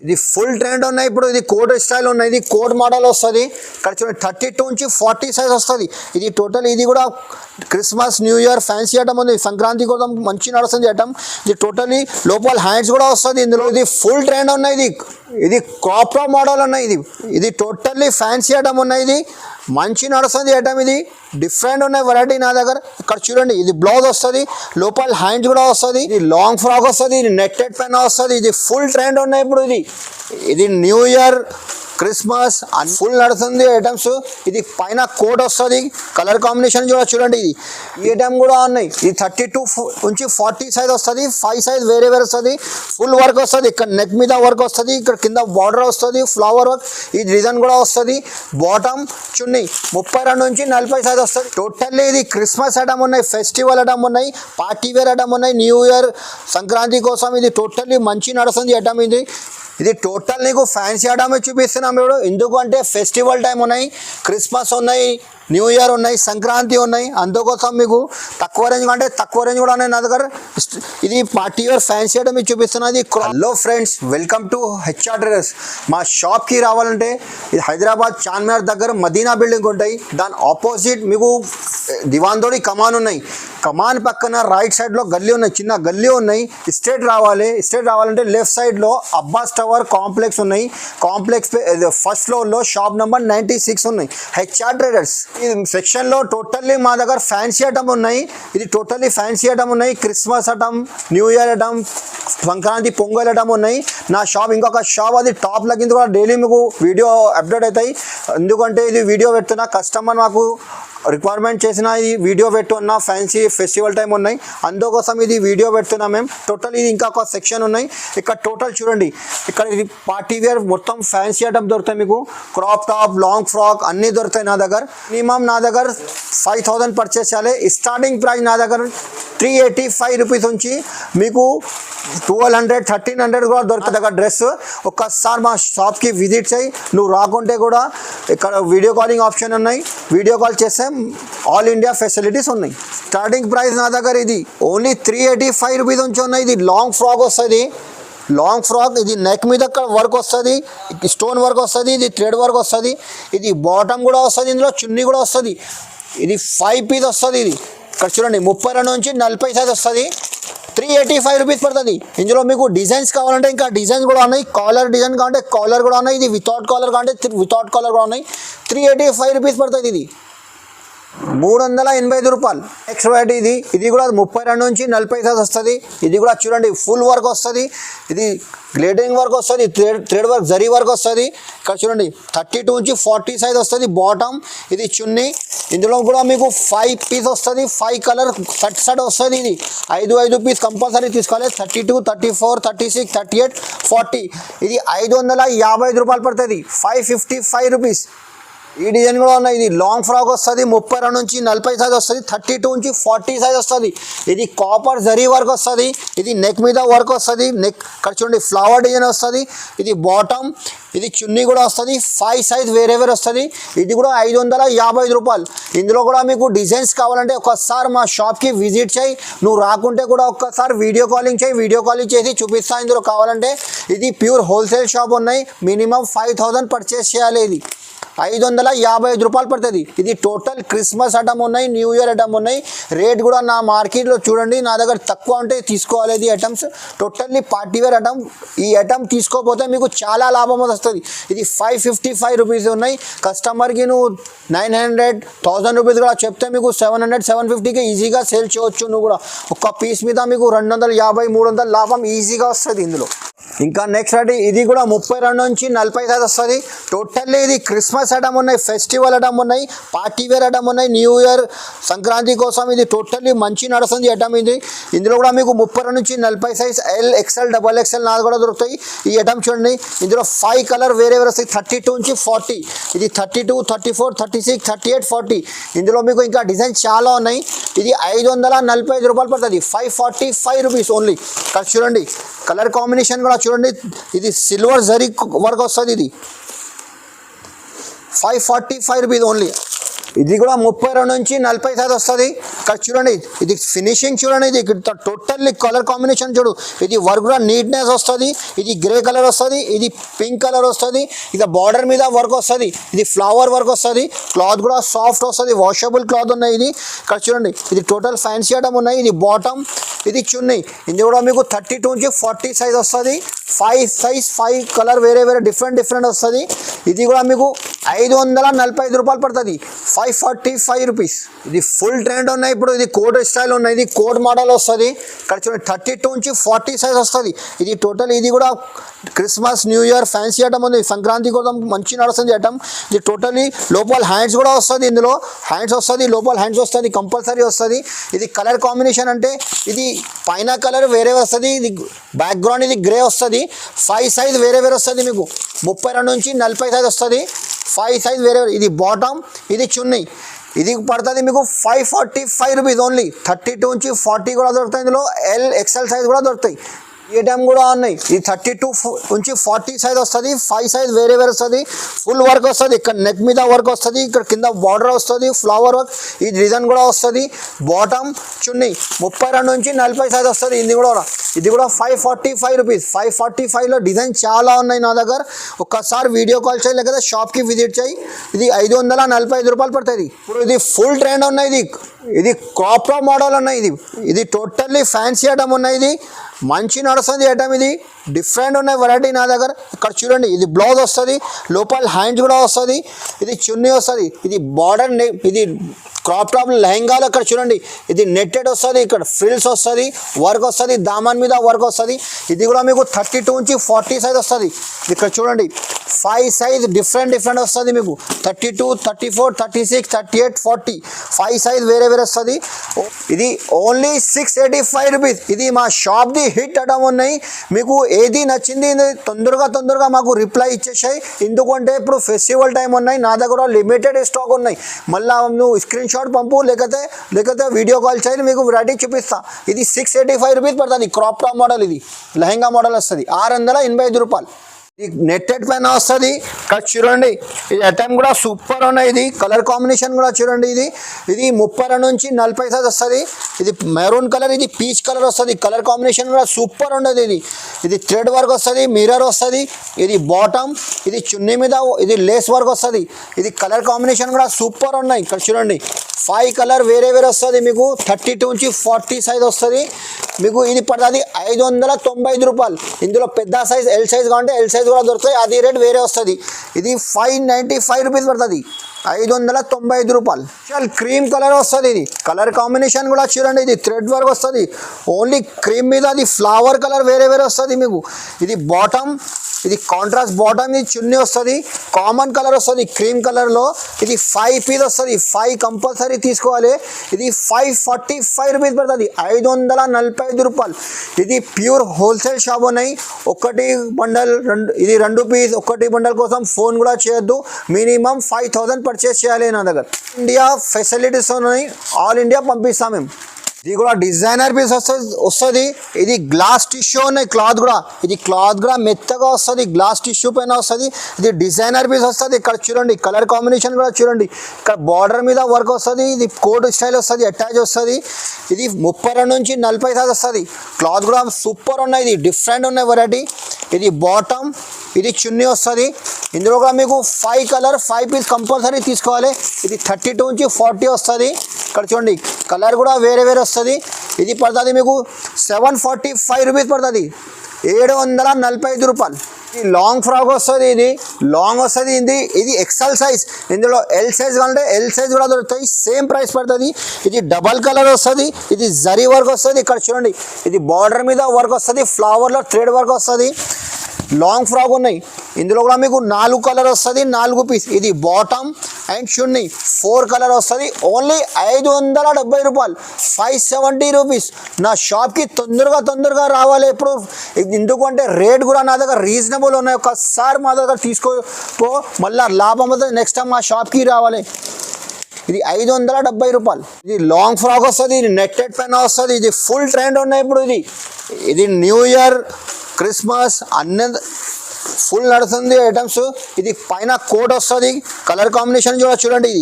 ఇది full trend ఉన్నాయి. ఇప్పుడు ఇది కోట్ స్టైల్ ఉన్నాయి. ఇది కోట్ మోడల్ వస్తుంది. ఇక్కడ చూడండి 32 నుంచి 40 సైజ్ వస్తుంది. ఇది టోటల్ ఇది కూడా Christmas new year fancy item ఉంది. సంక్రాంతి కోసం మంచి నడుస్తుంది ఐటమ్. ఇది టోటలీ లోపల హ్యాండ్స్ కూడా వస్తుంది ఇందులో. ఇది ఫుల్ ట్రెండ్ ఉన్నాయి. ఇది క్రాప్ టాప్ మోడల్ ఉన్నాయి. ఇది టోటల్లీ ఫ్యాన్సీ ఐటమ్ ఉన్నాయి. ఇది మంచి నడుస్తుంది ఐటమ్. ఇది డిఫరెంట్ ఉన్నాయి వెరైటీ నా దగ్గర. ఇక్కడ చూడండి ఇది బ్లౌజ్ వస్తుంది, లోపల హ్యాండ్స్ కూడా వస్తుంది. ఇది లాంగ్ ఫ్రాక్ వస్తుంది, ఇది నెట్టెడ్ పెన్ వస్తుంది. ఇది ఫుల్ ట్రెండ్ ఉన్నాయి ఇప్పుడు. ఇది న్యూ ఇయర్ క్రిస్మస్ ఫుల్ నడుస్తుంది ఐటమ్స్. ఇది పైన కోట్ వస్తుంది, కలర్ కాంబినేషన్ కూడా చూడండి. ఈ ఐటమ్ కూడా ఉన్నాయి. ఇది 32 నుంచి 40 సైజ్ వస్తుంది. 5 సైజ్ వేరే వస్తుంది. ఫుల్ వర్క్ వస్తుంది. ఇక్కడ నెక్ మీద వర్క్ వస్తుంది, ఇక్కడ కింద బార్డర్ వస్తుంది, ఫ్లవర్ వర్క్. ఈ డిజైన్ కూడా వస్తుంది. బాటమ్ చున్నీ 32 నుంచి 40 సైజ్ వస్తుంది. టోటల్లీ ఇది క్రిస్మస్ ఐటమ్ ఉన్నాయి, ఫెస్టివల్ ఐటమ్ ఉన్నాయి, పార్టీ వేర్ ఐటమ్ ఉన్నాయి, న్యూ ఇయర్ సంక్రాంతి కోసం. ఇది టోటల్లీ మంచి నడుస్తుంది ఐటమ్. ఇది టోటల్ నీకు ఫ్యాన్సీ ఐటమ్ చూపిస్తున్నాం ఇప్పుడు. ఎందుకంటే ఫెస్టివల్ టైం ఉన్నాయి, క్రిస్మస్ ఉన్నాయి, న్యూ ఇయర్ ఉన్నాయి, సంక్రాంతి ఉన్నాయి. అందుకోసం మీకు తక్కువ రేంజ్ కంటే తక్కువ రేంజ్ కూడా ఉన్నాయి నా దగ్గర. ఇది పార్టీ వేర్ ఫ్యాన్సీ ఐటమ్ మీకు చూపిస్తున్నది. Hello friends, welcome to HR traders. మా షాప్కి రావాలంటే ఇది హైదరాబాద్ చార్మినార్ దగ్గర మదీనా బిల్డింగ్ ఉంటాయి. దాని ఆపోజిట్ మీకు దివాన్దోడి కమాన్ ఉన్నాయి. కమాన్ పక్కన రైట్ సైడ్లో గల్లీ ఉన్నాయి, చిన్న గల్లీ ఉన్నాయి. స్ట్రేట్ రావాలంటే లెఫ్ట్ సైడ్లో అబ్బాస్ టవర్ కాంప్లెక్స్ ఉన్నాయి. కాంప్లెక్స్ ఫస్ట్ ఫ్లోర్లో షాప్ నెంబర్ 96 ఉన్నాయి. హెచ్ఆర్ ట్రేడర్స్ ఈ సెక్షన్లో టోటల్లీ మా దగ్గర ఫ్యాన్సీ ఐటమ్ ఉన్నాయి. ఇది టోటల్లీ ఫ్యాన్సీ ఐటమ్ ఉన్నాయి. Christmas item, new year item, Sankranti pongal item ఉన్నాయి. నా షాప్ ఇంకొక షాప్ అది టాప్ లగింది కూడా డైలీ మీకు వీడియో అప్డేట్ అవుతాయి. ఎందుకంటే ఇది వీడియో పెడుతున్నా, కస్టమర్ మాకు రిక్వైర్మెంట్ చేసిన ఈ వీడియో పెట్టున్నా. ఫ్యాన్సీ ఫెస్టివల్ టైం ఉన్నాయి, అందుకోసం ఇది వీడియో పెడుతున్నాం మేము. టోటల్ ఇది ఇంకా ఒక సెక్షన్ ఉన్నాయి. ఇక్కడ టోటల్ చూడండి, ఇక్కడ ఇది పార్టీ వేర్ మొత్తం ఫ్యాన్సీ ఐటమ్ దొరుకుతాయి మీకు. క్రాప్ టాప్, లాంగ్ ఫ్రాక్ అన్నీ దొరుకుతాయి నా దగ్గర. మినిమం నా దగ్గర 5000 పర్చేస్ చేయాలి. స్టార్టింగ్ ప్రైస్ నా దగ్గర 385 రూపీస్ నుంచి మీకు 1200, 1300 కూడా దొరుకుతుంది దగ్గర డ్రెస్. ఒక్కసారి మా షాప్కి విజిట్ చేయి. నువ్వు రాకుంటే కూడా ఇక్కడ వీడియో కాలింగ్ ఆప్షన్ ఉన్నాయి, వీడియో కాల్ చేస్తే ఆల్ ఇండియా ఫెసిలిటీస్ ఉన్నాయి. స్టార్టింగ్ ప్రైస్ నా దగ్గర ఇది ఓన్లీ 385 రూపీస్ నుంచి ఉన్నాయి. ఇది లాంగ్ ఫ్రాక్ వస్తుంది. లాంగ్ ఫ్రాక్ ఇది నెక్ మీద వర్క్ వస్తుంది, స్టోన్ వర్క్ వస్తుంది, ఇది థ్రెడ్ వర్క్ వస్తుంది. ఇది బాటమ్ కూడా వస్తుంది, ఇందులో చున్నీ కూడా వస్తుంది. ఇది 5 పీస్ వస్తుంది. ఇది ఇక్కడ చూడండి 32 నుంచి 40 సైజ్ వస్తుంది. 385 రూపీస్ పడుతుంది. ఇందులో మీకు డిజైన్స్ కావాలంటే ఇంకా డిజైన్స్ కూడా ఉన్నాయి. కాలర్ డిజైన్ కావాలంటే కాలర్ కూడా ఉన్నాయి. ఇది వితౌట్ కాలర్ కావాలంటే వితౌట్ కాలర్ కూడా ఉన్నాయి. 385 రూపీస్ పడుతుంది. ఇది 385 రూపాయలు. నెక్స్ట్ వెరైటీ ఇది కూడా 32 నుంచి 40 సైజ్ వస్తుంది. ఇది కూడా చూడండి ఫుల్ వర్క్ వస్తుంది. ఇది గ్లేడింగ్ వర్క్ వస్తుంది, థ్రెడ్ వర్క్, జరీ వర్క్ వస్తుంది. ఇక్కడ చూడండి 32 నుంచి 40 సైజ్ వస్తుంది. బాటమ్ ఇది చున్నీ. ఇందులో కూడా మీకు 5 పీస్ వస్తుంది. 5 కలర్ సెట్ వస్తుంది. ఇది 5 పీస్ కంపల్సరీ తీసుకోవాలి. 32, 34, 36, 38, 40. ఇది 555 రూపాయలు పడుతుంది. 555 రూపీస్. ఈ డిజైన్ కూడా ఉన్నాయి. ఇది లాంగ్ ఫ్రాక్ వస్తుంది. 32 నుంచి 40 సైజ్ వస్తుంది. 32 నుంచి 40 సైజ్ వస్తుంది. ఇది కాపర్ జరీ వర్క్ వస్తుంది. ఇది నెక్ మీద వర్క్ వస్తుంది. నెక్ ఇక్కడ చూడండి ఫ్లవర్ డిజైన్ వస్తుంది. ఇది బాటమ్, ఇది చున్నీ కూడా వస్తుంది. 5 సైజ్ వేరే వస్తుంది. ఇది కూడా 555 రూపాయలు. ఇందులో కూడా మీకు డిజైన్స్ కావాలంటే ఒక్కసారి మా షాప్కి విజిట్ చేయి. నువ్వు రాకుంటే కూడా ఒక్కసారి వీడియో కాలింగ్ చేయి. వీడియో కాలింగ్ చేసి చూపిస్తా. ఇందులో కావాలంటే ఇది ప్యూర్ హోల్సేల్ షాప్ ఉన్నాయి. మినిమం 5000 పర్చేస్ చేయాలి. ఇది 555 రూపాయలు పడుతుంది. ఇది టోటల్ క్రిస్మస్ ఐటమ్ ఉన్నాయి, న్యూ ఇయర్ ఐటమ్ ఉన్నాయి. రేట్ కూడా నా మార్కెట్లో చూడండి, నా దగ్గర తక్కువ ఉంటే తీసుకోవాలి. ఇది items totally party wear item. ఈ ఐటమ్ తీసుకోకపోతే మీకు చాలా లాభం వస్తుంది. ఇది 555 రూపీస్ ఉన్నాయి. కస్టమర్కి నువ్వు 900, 1000 రూపీస్ కూడా చెప్తే మీకు 700, 750కి ఈజీగా సేల్ చేయవచ్చు. నువ్వు కూడా ఒక్క పీస్ మీద మీకు 250, 300 లాభం ఈజీగా వస్తుంది ఇందులో. ఇంకా నెక్స్ట్ రెడీ ఇది కూడా 32 నుంచి 40 సైజ్ వస్తుంది. టోటల్లీ ఇది క్రిస్మస్ ఐటమ్ ఉన్నాయి, ఫెస్టివల్ ఐటమ్ ఉన్నాయి, పార్టీ వేర్ ఐటమ్ ఉన్నాయి, న్యూ ఇయర్ సంక్రాంతి కోసం. ఇది టోటల్లీ మంచి నడుస్తుంది ఐటమ్. ఇది ఇందులో కూడా మీకు 32 నుంచి 40 size L, XL, double XL నాది కూడా దొరుకుతాయి. ఈ ఐటమ్ చూడండి, ఇందులో 5 కలర్ వేరే వస్తాయి. 32 నుంచి 40. ఇది 32, 34, 36, 38, 40. ఇందులో మీకు ఇంకా డిజైన్స్ చాలా ఉన్నాయి. ఇది 545 రూపాయలు పడుతుంది. 545 రూపీస్ ఓన్లీ. ఇక్కడ చూడండి కలర్ కాంబినేషన్ కూడా చూడండి. ఇది సిల్వర్ జరీ వర్క్ వస్తుంది. ఇది 545 రూపీస్ ఓన్లీ. ఇది కూడా 32 నుంచి 40 సైజ్ వస్తుంది. ఇక్కడ చూడండి ఇది ఫినిషింగ్ చూడండి, ఇది టోటల్లీ కలర్ కాంబినేషన్ చూడు, ఇది వర్క్ కూడా నీట్నెస్ వస్తుంది. ఇది గ్రే కలర్ వస్తుంది, ఇది పింక్ కలర్ వస్తుంది, ఇది బార్డర్ మీద వర్క్ వస్తుంది, ఇది ఫ్లవర్ వర్క్ వస్తుంది. క్లాత్ కూడా సాఫ్ట్ వస్తుంది, వాషబుల్ క్లాత్ ఉన్నాయి. ఇది ఇక్కడ చూడండి ఇది టోటల్ ఫ్యాన్సీ ఐటమ్ ఉన్నాయి. ఇది బాటమ్, ఇది చున్నీ. ఇది కూడా మీకు 32 నుంచి 40 సైజ్ వస్తుంది. 5 కలర్ వేరే వేరే డిఫరెంట్ వస్తుంది. ఇది కూడా మీకు 545 రూపాయలు పడుతుంది, 545 రూపీస్. ఇది ఫుల్ ట్రెండ్ ఉన్నాయి ఇప్పుడు. ఇది కోట్ స్టైల్ ఉన్నాయి, ఇది కోట్ మోడల్ వస్తుంది. ఇక్కడ చూడండి 32 నుంచి 40 సైజ్ వస్తుంది. ఇది టోటల్ ఇది కూడా Christmas new year fancy item ఉంది, సంక్రాంతి కోసం మంచి నడుస్తుంది ఐటమ్. ఇది టోటలీ లోపల హ్యాండ్స్ కూడా వస్తుంది, ఇందులో హ్యాండ్స్ వస్తుంది, లోపల హ్యాండ్స్ వస్తుంది, కంపల్సరీ వస్తుంది. ఇది కలర్ కాంబినేషన్ అంటే ఇది పైన కలర్ వేరే వస్తుంది, ఇది బ్యాక్గ్రౌండ్ ఇది గ్రే వస్తుంది. 5 సైజ్ వేరే వస్తుంది మీకు, 32 నుంచి 40 సైజ్ వస్తుంది. 5 సైజ్ వేరే. ఇది బాటమ్, ఇది చున్నీ. ఇది పడుతుంది మీకు 545 రూపీస్ ఓన్లీ. 32 నుంచి 40 కూడా దొరుకుతాయి, ఇందులో XL సైజ్ కూడా దొరుకుతాయి. ఈ ఐటమ్ కూడా ఉన్నాయి. ఇది 32 నుంచి 40 సైజ్ వస్తుంది. 5 సైజ్ వేరే వస్తుంది. ఫుల్ వర్క్ వస్తుంది, ఇక్కడ నెక్ మీద వర్క్ వస్తుంది, ఇక్కడ కింద బార్డర్ వస్తుంది, ఫ్లవర్ వర్క్. ఈ డిజైన్ కూడా వస్తుంది. బాటమ్ చున్నీ 32 నుంచి 40 సైజ్ వస్తుంది. ఇది కూడా 545 రూపీస్. 545లో డిజైన్ చాలా ఉన్నాయి నా దగ్గర. ఒక్కసారి వీడియో కాల్ చేయి, లేకపోతే షాప్కి విజిట్ చేయి. ఇది 545 రూపాయలు పడుతుంది. ఇప్పుడు ఇది ఫుల్ ట్రెండ్ ఉన్నాయి. ఇది క్రాప్ టాప్ మోడల్ ఉన్నాయి. ఇది టోటల్లీ ఫ్యాన్సీ ఐటమ్ ఉన్నాయి. ఇది మంచి నడుస్తుంది ఐటమ్, ఇది డిఫరెంట్ ఉన్నాయి వెరైటీ నా దగ్గర. ఇక్కడ చూడండి ఇది బ్లౌజ్ వస్తుంది, లోపల హ్యాండ్స్ కూడా వస్తుంది, ఇది చున్నీ వస్తుంది, ఇది బార్డర్, ఇది క్రాప్ టాప్ లెహంగాలు. అక్కడ చూడండి ఇది నెట్టెడ్ వస్తుంది, ఇక్కడ ఫ్రిల్స్ వస్తుంది, వర్క్ వస్తుంది, దామన్ మీద వర్క్ వస్తుంది. ఇది కూడా మీకు 32 నుంచి 40 సైజ్ వస్తుంది. ఇక్కడ చూడండి 5 సైజ్ డిఫరెంట్ వస్తుంది మీకు. 32, 34, 36, 38, 40 5 సైజ్ వేరే వస్తుంది. ఇది ఓన్లీ 685 రూపీస్. ఇది మా షాప్ది హిట్ ఐటమ్ ఉన్నాయి. మీకు ఏది నచ్చింది తొందరగా మాకు రిప్లై ఇచ్చేసాయి, ఎందుకంటే ఇప్పుడు ఫెస్టివల్ టైం ఉన్నాయి, నా దగ్గర లిమిటెడ్ స్టాక్ ఉన్నాయి. మళ్ళీ నువ్వు స్క్రీన్ షాట్ పంపు, లేకపోతే వీడియో కాల్ చేయాలి, మీకు వెరైటీ చూపిస్తా. ఇది 685 రూపీస్ పడుతుంది. క్రాప్ టాప్ మోడల్, ఇది లెహంగా మోడల్ వస్తుంది. 685 రూపాయలు. ఇది నెట్టెడ్ పైన వస్తుంది. ఇక్కడ చూడండి ఇది ఐటమ్ కూడా సూపర్ ఉన్నాయి. ఇది కలర్ కాంబినేషన్ కూడా చూడండి, ఇది 32 నుంచి 40 సైజ్ వస్తుంది. ఇది మెరూన్ కలర్, ఇది పీచ్ కలర్ వస్తుంది. కలర్ కాంబినేషన్ కూడా సూపర్ ఉండదు. ఇది థ్రెడ్ వర్క్ వస్తుంది, మిర్రర్ వస్తుంది. ఇది బాటమ్, ఇది చున్నీ మీద ఇది లేస్ వర్క్ వస్తుంది. ఇది కలర్ కాంబినేషన్ కూడా సూపర్ ఉన్నాయి. ఇక్కడ చూడండి 5 కలర్ వేరే వస్తుంది మీకు. 32 నుంచి 40 సైజ్ వస్తుంది మీకు. ఇది పడుతుంది 595 రూపాయలు. ఇందులో పెద్ద సైజ్ ఎల్ సైజ్ కావాలంటే ఎల్ సైజ్ కూడా దొరుకుతాయి, అది రేట్ వేరే వస్తుంది. ఇది 595 రూపీస్ పడుతుంది, 595 రూపాయలు. చాలా క్రీమ్ కలర్ వస్తుంది. ఇది కలర్ కాంబినేషన్ కూడా చూడండి, ఇది థ్రెడ్ వర్క్ వస్తుంది, ఓన్లీ క్రీమ్ మీద అది ఫ్లవర్ కలర్ వేరే వస్తుంది మీకు. ఇది బాటమ్, ఇది కాంట్రాస్ట్ బాటమ్, ఇది చున్నీ వస్తుంది, కామన్ కలర్ వస్తుంది క్రీమ్ కలర్లో. ఇది 5 పీస్ వస్తుంది, 5 కంపల్సరీ తీసుకోవాలి. ఇది 545 రూపీస్ పడుతుంది, 545 రూపాయలు. ఇది ప్యూర్ హోల్సేల్ షాప్ ఉన్నాయి. ఒకటి బండల్ ఇది 2 పీస్, ఒకటి బండల్ కోసం ఫోన్ కూడా చేయొద్దు. మినిమం 5000 పర్చేస్ చేయాలి నా దగ్గర. ఇండియా ఫెసిలిటీస్ ఉన్నాయి, ఆల్ ఇండియా పంపిస్తాం మేము. ఇది కూడా డిజైనర్ పీస్ వస్తుంది. ఇది గ్లాస్ టిష్యూ ఉన్నాయి, క్లాత్ కూడా మెత్తగా వస్తుంది, గ్లాస్ టిష్యూ పైన వస్తుంది. ఇది డిజైనర్ పీస్ వస్తుంది. ఇక్కడ చూడండి కలర్ కాంబినేషన్ కూడా చూడండి, ఇక్కడ బార్డర్ మీద వర్క్ వస్తుంది, ఇది కోట్ స్టైల్ వస్తుంది, అటాచ్ వస్తుంది. ఇది 32 నుంచి 40 సైజ్ వస్తుంది. క్లాత్ కూడా సూపర్ ఉన్నాయి, ఇది డిఫరెంట్ ఉన్నాయి వెరైటీ. ఇది బాటమ్, ఇది చున్నీ వస్తుంది. ఇందులో కూడా మీకు 5 కలర్ 5 పీస్ కంపల్సరీ తీసుకోవాలి. ఇది 32 నుంచి 40 వస్తుంది. ఇక్కడ చూడండి కలర్ కూడా వేరే వస్తుంది. ఇది పడుతుంది మీకు 745 రూపీస్ పడుతుంది, 745 రూపాయలు. ఇది లాంగ్ ఫ్రాక్ వస్తుంది, ఇది లాంగ్ వస్తుంది. ఇది XL సైజ్, ఇందులో L సైజ్ కావాలంటే L సైజ్ కూడా దొరుకుతాయి, సేమ్ ప్రైస్ పడుతుంది. ఇది డబల్ కలర్ వస్తుంది, ఇది జరీ వర్క్ వస్తుంది. ఇక్కడ చూడండి ఇది బార్డర్ మీద వర్క్ వస్తుంది, ఫ్లవర్లో థ్రెడ్ వర్క్ వస్తుంది. లాంగ్ ఫ్రాక్ ఉన్నాయి, ఇందులో కూడా మీకు 4 కలర్ వస్తుంది, 4 పీస్. ఇది బాటమ్ అండ్ చున్నీ 4 కలర్ వస్తుంది. ఓన్లీ 570 రూపాయలు, 570 రూపీస్. నా షాప్కి తొందరగా రావాలి ఎప్పుడు, ఎందుకంటే రేట్ కూడా నా దగ్గర రీజనబుల్ ఉన్నాయి. ఒకసారి మా దగ్గర తీసుకోపో, మళ్ళీ లాభం అవుతుంది, నెక్స్ట్ టైం మా షాప్కి రావాలి. ఇది 570 రూపాయలు. ఇది లాంగ్ ఫ్రాక్ వస్తుంది, ఇది నెట్టెడ్ పైన వస్తుంది. ఇది ఫుల్ ట్రెండ్ ఉన్నాయి ఇప్పుడు. ఇది న్యూ ఇయర్ క్రిస్మస్ ఫుల్ నడుస్తుంది ఐటమ్స్. ఇది పైన కోట్ వస్తుంది, కలర్ కాంబినేషన్ కూడా చూడండి.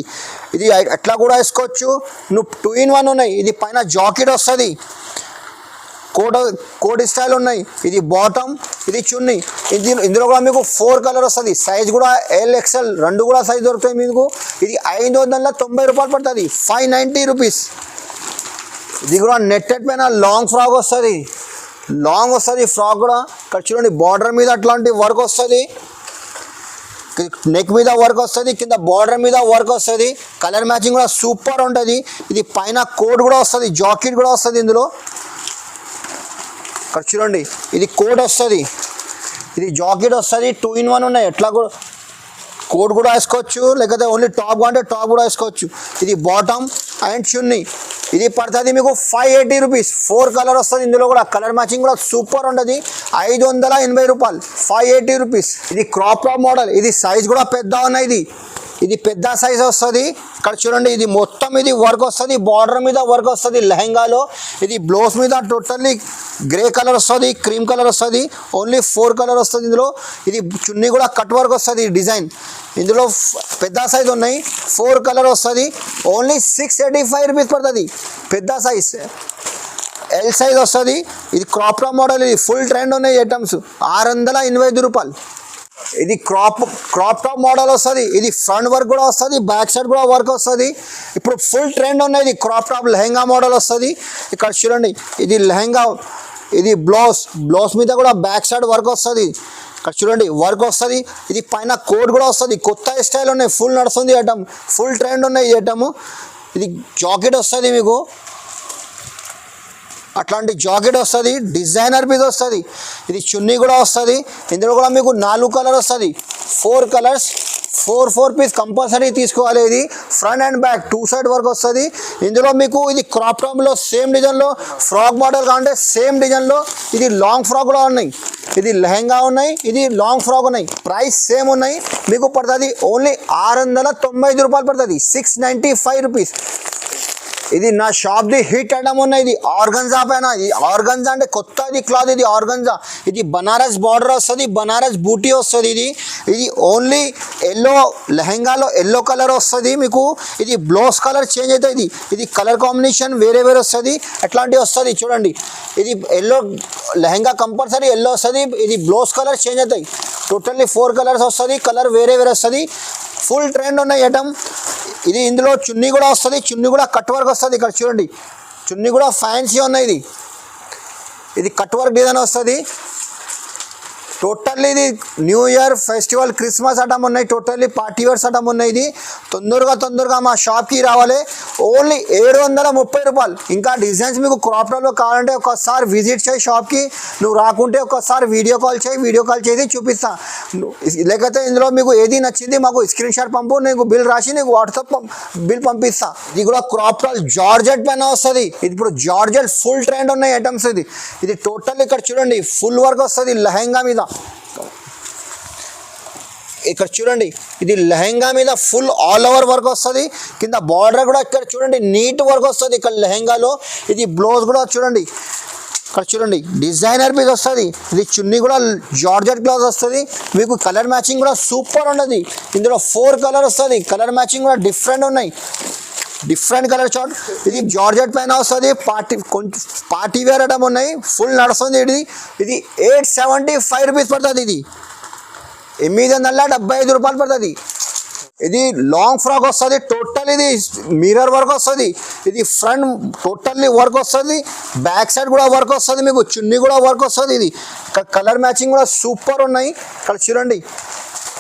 ఇది ఎట్లా కూడా వేసుకోవచ్చు. నువ్వు 2 in 1 ఉన్నాయి. ఇది పైన జాకెట్ వస్తుంది, కోట్ స్టైల్ ఉన్నాయి. ఇది బాటమ్, ఇది చున్నీ. ఇందులో కూడా మీకు 4 కలర్ వస్తుంది. సైజ్ కూడా LXL రెండు కూడా సైజ్ దొరుకుతాయి మీకు. ఇది 590 రూపాయలు పడుతుంది, 590 రూపీస్. ఇది కూడా నెట్టెడ్ పైన లాంగ్ ఫ్రాక్ వస్తుంది, లాంగ్ వస్తుంది ఫ్రాక్ కూడా. ఇక్కడ చూడండి బార్డర్ మీద అట్లాంటి వర్క్ వస్తుంది, నెక్ మీద వర్క్ వస్తుంది, కింద బార్డర్ మీద వర్క్ వస్తుంది. కలర్ మ్యాచింగ్ కూడా సూపర్ ఉంటుంది. ఇది పైన కోట్ కూడా వస్తుంది, జాకెట్ కూడా వస్తుంది ఇందులో. ఇక్కడ చూడండి ఇది కోట్ వస్తుంది, ఇది జాకెట్ వస్తుంది. 2 in 1 ఉన్నాయి. ఎట్లా కూడా కోట్ కూడా వేసుకోవచ్చు, లేకపోతే ఓన్లీ టాప్ అంటే టాప్ కూడా వేసుకోవచ్చు. ఇది బాటమ్ అండ్ చున్నీ. ఇది పడుతుంది మీకు 580 రూపీస్. 4 కలర్ వస్తుంది ఇందులో కూడా. కలర్ మ్యాచింగ్ కూడా సూపర్ ఉంటుంది. 580 రూపాయలు, 580 రూపీస్. ఇది క్రాప్ టాప్ మోడల్. ఇది సైజ్ కూడా పెద్ద ఉన్నాయి. ఇది పెద్ద సైజ్ వస్తుంది. ఇక్కడ చూడండి ఇది మొత్తం ఇది వర్క్ వస్తుంది, బార్డర్ మీద వర్క్ వస్తుంది లెహంగాలో. ఇది బ్లౌజ్ మీద టోటల్లీ గ్రే కలర్ వస్తుంది, క్రీమ్ కలర్ వస్తుంది. ఓన్లీ 4 కలర్ వస్తుంది ఇందులో. ఇది చున్నీ కూడా కట్ వర్క్ వస్తుంది డిజైన్. ఇందులో పెద్ద సైజ్ ఉన్నాయి, 4 కలర్ వస్తుంది. ఓన్లీ 685 రూపీస్ పడుతుంది. పెద్ద సైజ్ L సైజ్ వస్తుంది. ఇది క్రాప్ టాప్ మోడల్. ఇది ఫుల్ ట్రెండ్ ఉన్నాయి ఐటమ్స్. 685 రూపాయలు. ఇది క్రాప్ టాప్ మోడల్ వస్తుంది. ఇది ఫ్రంట్ వర్క్ కూడా వస్తుంది, బ్యాక్ సైడ్ కూడా వర్క్ వస్తుంది. ఇప్పుడు ఫుల్ ట్రెండ్ ఉన్నది క్రాప్ టాప్ లెహంగా మోడల్ వస్తుంది. ఇక్కడ చూడండి ఇది లెహంగా, ఇది బ్లౌజ్ మీద కూడా బ్యాక్ సైడ్ వర్క్ వస్తుంది. ఇక్కడ చూడండి వర్క్ వస్తుంది. ఇది పైన కోట్ కూడా వస్తుంది. కొత్త స్టైల్ ఉన్నాయి, ఫుల్ నడుస్తుంది ఐటమ్, ఫుల్ ట్రెండ్ ఉన్నాయి ఈ ఐటమ్. ఇది జాకెట్ వస్తుంది మీకు, అట్లాంటి జాకెట్ వస్తుంది, డిజైనర్ మీద వస్తుంది. ఇది చున్నీ కూడా వస్తుంది. ఇందులో కూడా మీకు 4 కలర్ వస్తుంది, 4 కలర్స్, 4 పీస్ కంపల్సరీ తీసుకోవాలి. ఇది front and back 2 side work వస్తుంది. ఇందులో మీకు ఇది క్రాప్ టాప్లో సేమ్ డిజైన్లో ఫ్రాక్ మోడల్ కావాలంటే సేమ్ డిజైన్లో ఇది లాంగ్ ఫ్రాక్ కూడా ఉన్నాయి. ఇది లెహంగా ఉన్నాయి, ఇది లాంగ్ ఫ్రాక్ ఉన్నాయి. ప్రైస్ సేమ్ ఉన్నాయి. మీకు పడుతుంది ఓన్లీ 695 రూపాయలు పడుతుంది, 695 రూపీస్. ఇది నా షాప్ది హిట్ ఐటమ్ ఉన్నాయి. ఇది ఆర్గంజా పైన. ఇది ఆర్గంజా అంటే కొత్త ఇది క్లాత్. ఇది ఆర్గంజా. ఇది బనారస్ బార్డర్ వస్తుంది, బనారస్ బూటీ వస్తుంది. ఇది ఓన్లీ ఎల్లో లెహంగాలో ఎల్లో కలర్ వస్తుంది మీకు. ఇది బ్లౌజ్ కలర్ చేంజ్ అవుతుంది. ఇది కలర్ కాంబినేషన్ వేరే వస్తుంది. అట్లాంటివి వస్తుంది చూడండి. ఇది ఎల్లో లెహంగా కంపల్సరీ ఎల్లో వస్తుంది. ఇది బ్లౌజ్ కలర్ చేంజ్ అవుతాయి. టోటల్లీ 4 కలర్స్ వస్తుంది. కలర్ వేరే వస్తుంది. ఫుల్ ట్రెండ్ ఉన్నాయి ఐటమ్. ఇది ఇందులో చున్నీ కూడా వస్తుంది. చున్నీ కూడా కట్ వర్క్ వస్తుంది. ఇక్కడ చూడండి చున్నీ కూడా ఫ్యాన్సీ ఉన్నాయి. ఇది కట్ వర్క్ డిజైన్ వస్తుంది. టోటల్లీ ఇది new year, festival, Christmas item ఉన్నాయి. టోటల్లీ పార్టీ వేర్స్ ఐటమ్ ఉన్నాయి. ఇది తొందరగా మా షాప్కి రావాలి. ఓన్లీ 730 రూపాయలు. ఇంకా డిజైన్స్ మీకు క్రాప్ టాప్లో కావాలంటే ఒకసారి విజిట్ చేయి షాప్కి. నువ్వు రాకుంటే ఒకసారి వీడియో కాల్ చేసి చూపిస్తా. లేకపోతే ఇందులో మీకు ఏది నచ్చింది మాకు స్క్రీన్ షాట్ పంపు, నీకు బిల్ రాసి నీకు వాట్సాప్ బిల్ పంపిస్తా. ఇది కూడా క్రాప్ టాప్ జార్జెట్ పైన వస్తుంది. ఇది ఇప్పుడు జార్జెట్ ఫుల్ ట్రెండ్ ఉన్నాయి ఐటమ్స్. ఇది టోటల్ ఇక్కడ చూడండి ఫుల్ వర్క్ వస్తుంది లెహంగా మీద. ఇక్కడ చూడండి ఇది లెహంగా మీద ఫుల్ ఆల్ ఓవర్ వర్క్ వస్తుంది. కింద బార్డర్ కూడా ఇక్కడ చూడండి నీట్ వర్క్ వస్తుంది ఇక్కడ లెహంగాలో. ఇది బ్లౌజ్ కూడా చూడండి, ఇక్కడ చూడండి డిజైనర్ పీస్ వస్తుంది. ఇది చున్నీ కూడా జార్జెట్ క్లాత్ వస్తుంది. మీకు కలర్ మ్యాచింగ్ కూడా సూపర్ ఉన్నది. ఇందులో 4 కలర్ వస్తుంది. కలర్ మ్యాచింగ్ కూడా డిఫరెంట్ ఉన్నాయి, డిఫరెంట్ కలర్ చార్ట్. ఇది జార్జెట్ పైన వస్తుంది. పార్టీ వేర్ ఐటమ్ ఉన్నాయి, ఫుల్ నడుస్తుంది. ఇది 875 రూపీస్ పడుతుంది. ఇది 875 రూపాయలు పడుతుంది. ఇది లాంగ్ ఫ్రాక్ వస్తుంది. టోటల్ ఇది మిర్రర్ వర్క్ వస్తుంది. ఇది ఫ్రంట్ టోటల్లీ వర్క్ వస్తుంది, బ్యాక్ సైడ్ కూడా వర్క్ వస్తుంది. మీకు చున్నీ కూడా వర్క్ వస్తుంది. ఇది కలర్ మ్యాచింగ్ కూడా సూపర్ ఉన్నాయి. ఇక్కడ చూడండి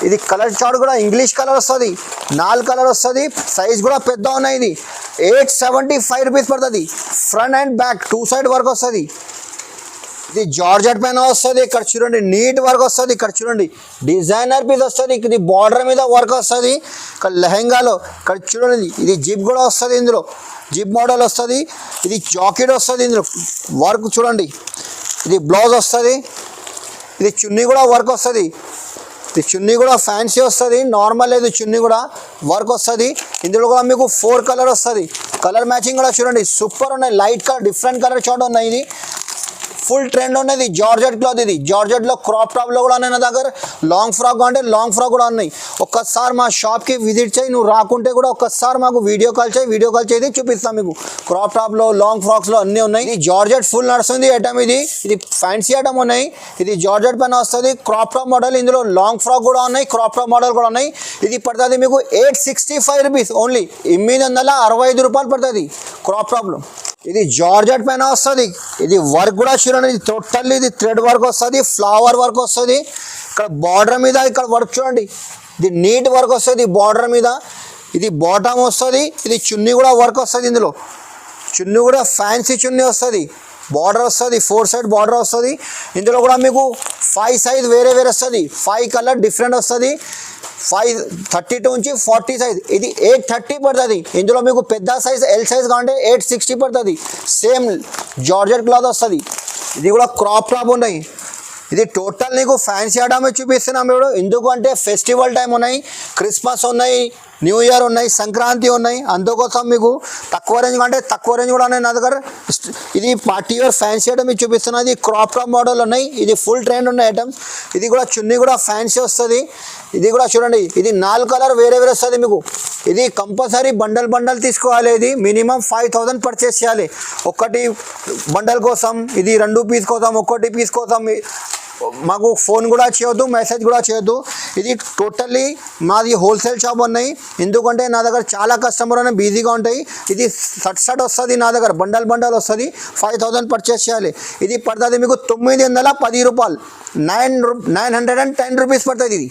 ఇది కలర్ చార్ట్ కూడా ఇంగ్లీష్ కలర్ వస్తుంది. 4 కలర్ వస్తుంది. సైజ్ కూడా పెద్ద ఉన్నాయి. ఇది 875 రూపీస్ పడుతుంది. Front and back 2 side work వస్తుంది. ఇది జార్జెట్ పైన వస్తుంది. ఇక్కడ చూడండి నీట్ వర్క్ వస్తుంది. ఇక్కడ చూడండి డిజైనర్ పీస్ వస్తుంది. ఇది బార్డర్ మీద వర్క్ వస్తుంది. ఇక్కడ లెహంగాలో ఇక్కడ చూడండి ఇది జిప్ కూడా వస్తుంది. ఇందులో జిప్ మోడల్ వస్తుంది. ఇది జాకెట్ వస్తుంది. ఇందులో వర్క్ చూడండి. ఇది బ్లౌజ్ వస్తుంది. ఇది చున్నీ కూడా వర్క్ వస్తుంది. ఇది చున్నీ కూడా ఫ్యాన్సీ వస్తుంది. నార్మల్ లేదు, చున్నీ కూడా వర్క్ వస్తుంది. ఇందులో కూడా మీకు 4 కలర్ వస్తుంది. కలర్ మ్యాచింగ్ కూడా చూడండి సూపర్ ఉన్నాయి. Light colour different colour chart ఉన్నాయి. ఇది ఫుల్ ట్రెండ్ ఉన్నది జార్జెట్ క్లాత్. ఇది జార్జెట్లో క్రాప్ టాప్లో కూడా ఉన్నాయి నా దగ్గర. లాంగ్ ఫ్రాక్ అంటే లాంగ్ ఫ్రాక్ కూడా ఉన్నాయి. ఒక్కసారి మా షాప్కి విజిట్ చేయి, నువ్వు రాకుంటే కూడా ఒక్కసారి మాకు వీడియో కాల్ చేసి చూపిస్తాం మీకు. క్రాప్ టాప్లో లాంగ్ ఫ్రాక్స్లో అన్నీ ఉన్నాయి. ఇది జార్జెట్ ఫుల్ నడుస్తుంది ఐటమ్. ఇది ఫ్యాన్సీ ఐటమ్ ఉన్నాయి. ఇది జార్జెట్ పైన వస్తుంది క్రాప్ టాప్ మోడల్. ఇందులో లాంగ్ ఫ్రాక్ కూడా ఉన్నాయి, క్రాప్ టాప్ మోడల్ కూడా ఉన్నాయి. ఇది పడుతుంది మీకు 865 రూపీస్ ఓన్లీ. 865 రూపాయలు పడుతుంది క్రాప్ టాప్లో. ఇది జార్జెట్ పైన వస్తుంది. ఇది వర్క్ కూడా చూడండి, ఇది టోటల్లీ ఇది థ్రెడ్ వర్క్ వస్తుంది, ఫ్లవర్ వర్క్ వస్తుంది. ఇక్కడ బార్డర్ మీద ఇక్కడ వర్క్ చూడండి, ఇది నీట్ వర్క్ వస్తుంది బార్డర్ మీద. ఇది బాటమ్ వస్తుంది. ఇది చున్నీ కూడా వర్క్ వస్తుంది. ఇందులో చున్నీ కూడా ఫ్యాన్సీ చున్నీ వస్తుంది, బార్డర్ వస్తుంది, 4 సైడ్ బార్డర్ వస్తుంది. ఇందులో కూడా మీకు 5 సైజ్ వేరే వస్తుంది, 5 కలర్ డిఫరెంట్ వస్తుంది. 32 నుంచి 40 సైజ్. ఇది 830 పడుతుంది. ఇందులో మీకు పెద్ద సైజ్ ఎల్ సైజ్ కావాలంటే 860 పడుతుంది. సేమ్ జార్జెట్ క్లాత్ వస్తుంది. ఇది కూడా క్రాప్ టాప్ ఉన్నాయి. ఇది టోటల్ నీకు ఫ్యాన్సీ ఐటమ్ చూపిస్తున్నాం ఇప్పుడు. ఎందుకంటే ఫెస్టివల్ టైం ఉన్నాయి, క్రిస్మస్ ఉన్నాయి, న్యూ ఇయర్ ఉన్నాయి, సంక్రాంతి ఉన్నాయి. అందుకోసం మీకు తక్కువ రేంజ్ కంటే తక్కువ రేంజ్ కూడా ఉన్నాయి నా దగ్గర. ఇది పార్టీ వేర్ ఫ్యాన్సీ ఐటమ్ మీకు చూపిస్తున్నది. క్రాప్ టాప్ మోడల్ ఉన్నాయి. ఇది ఫుల్ ట్రెండ్ ఉన్న ఐటమ్. ఇది కూడా చున్నీ కూడా ఫ్యాన్సీ వస్తుంది. ఇది కూడా చూడండి, ఇది 4 కలర్ వేరే వస్తుంది మీకు. ఇది కంపల్సరీ బండల్ తీసుకోవాలి. ఇది మినిమం 5000 పర్చేస్ చేయాలి ఒక్కటి బండల్ కోసం. ఇది 2 పీస్ కోసం, ఒక్కటి పీస్ కోసం మాకు ఫోన్ కూడా చేయొద్దు, మెసేజ్ కూడా చేయొద్దు. ఇది టోటల్లీ మాది హోల్సేల్ షాప్ ఉన్నాయి. ఎందుకంటే నా దగ్గర చాలా కస్టమర్ అనేవి బిజీగా ఉంటాయి. ఇది సట్ వస్తుంది నా దగ్గర, బండల్ వస్తుంది. 5000 పర్చేస్ చేయాలి. ఇది పడుతుంది మీకు 910 రూపాయలు, 910 రూపీస్ పడుతుంది ఇది.